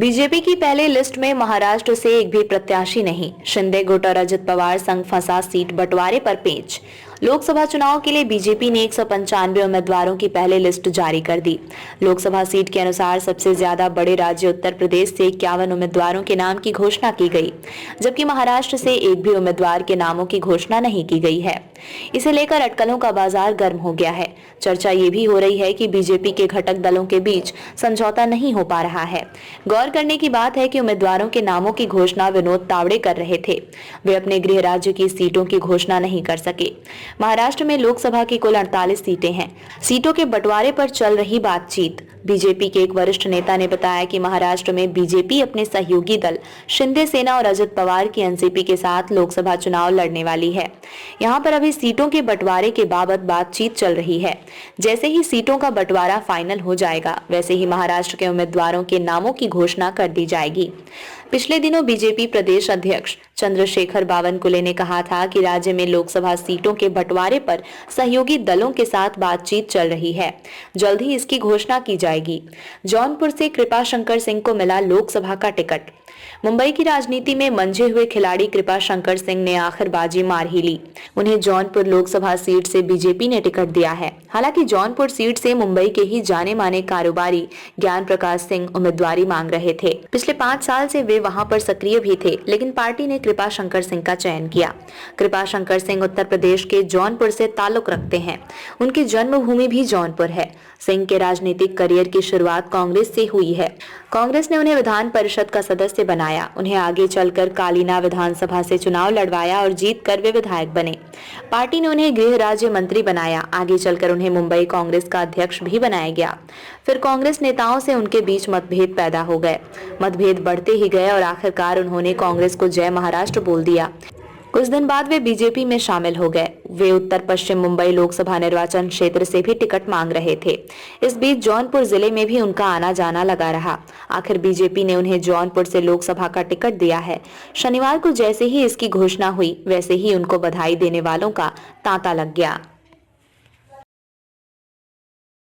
BJP की पहले list में महाराष्ट्र से एक भी प्रत्याशी नहीं। शिंदे गुट और अजित पवार संग फंसा सीट बंटवारे पर पेच। लोकसभा चुनाव के लिए बीजेपी ने 195 उम्मीदवारों की पहले लिस्ट जारी कर दी। लोकसभा सीट के अनुसार सबसे ज्यादा बड़े राज्य उत्तर प्रदेश से 51 उम्मीदवारों के नाम की घोषणा की गई, जबकि महाराष्ट्र से एक भी उम्मीदवार के नामों की घोषणा नहीं की गई है। इसे लेकर अटकलों का बाजार गर्म हो गया है। चर्चा ये भी हो रही है कि बीजेपी के घटक दलों के बीच समझौता नहीं हो पा रहा है। गौर करने की बात है कि उम्मीदवारों के नामों की घोषणा विनोद तावड़े कर रहे थे। वे अपने गृह राज्य की सीटों की घोषणा नहीं कर सके। महाराष्ट्र में लोकसभा की कुल 48 सीटें हैं। सीटों के बंटवारे पर चल रही बातचीत। बीजेपी के एक वरिष्ठ नेता ने बताया कि महाराष्ट्र में बीजेपी अपने सहयोगी दल शिंदे सेना और अजित पवार की एनसीपी के साथ लोकसभा चुनाव लड़ने वाली है। यहाँ पर अभी सीटों के बंटवारे के बाबत बातचीत चल रही है। जैसे ही सीटों का बंटवारा फाइनल हो जाएगा, वैसे ही महाराष्ट्र के उम्मीदवारों के नामों की घोषणा कर दी जाएगी। पिछले दिनों बीजेपी प्रदेश अध्यक्ष चंद्रशेखर बावनकुले ने कहा था कि राज्य में लोकसभा सीटों के बंटवारे पर सहयोगी दलों के साथ बातचीत चल रही है। जल्द ही इसकी घोषणा की जाएगी। जौनपुर से कृपाशंकर सिंह को मिला लोकसभा का टिकट। मुंबई की राजनीति में मंझे हुए खिलाड़ी कृपाशंकर सिंह ने आखिर बाजी मार ही ली। उन्हें जौनपुर लोकसभा सीट से बीजेपी ने टिकट दिया है। हालांकि जौनपुर सीट से मुंबई के ही जाने माने कारोबारी ज्ञान प्रकाश सिंह उम्मीदवारी मांग रहे थे। पिछले 5 साल से वे वहां पर सक्रिय भी थे, लेकिन पार्टी ने कृपाशंकर सिंह का चयन किया। कृपाशंकर सिंह उत्तर प्रदेश के जौनपुर से ताल्लुक रखते हैं। उनकी जन्मभूमि भी जौनपुर है। सिंह के राजनीतिक करियर की शुरुआत कांग्रेस से हुई है। कांग्रेस ने उन्हें विधान परिषद का सदस्य बनाया। उन्हें आगे चलकर कालीना विधानसभा से चुनाव लड़वाया और जीतकर वे विधायक बने। पार्टी ने उन्हें गृह राज्य मंत्री बनाया। आगे चलकर उन्हें मुंबई कांग्रेस का अध्यक्ष भी बनाया गया। फिर कांग्रेस नेताओं से उनके बीच मतभेद पैदा हो गए। मतभेद बढ़ते ही गए और आखिरकार उन्होंने कांग्रेस को जय महाराष्ट्र बोल दिया। कुछ दिन बाद वे बीजेपी में शामिल हो गए। वे उत्तर पश्चिम मुंबई लोकसभा निर्वाचन क्षेत्र से भी टिकट मांग रहे थे। इस बीच जौनपुर जिले में भी उनका आना जाना लगा रहा। आखिर बीजेपी ने उन्हें जौनपुर से लोकसभा का टिकट दिया है। शनिवार को जैसे ही इसकी घोषणा हुई, वैसे ही उनको बधाई देने वालों का तांता लग गया।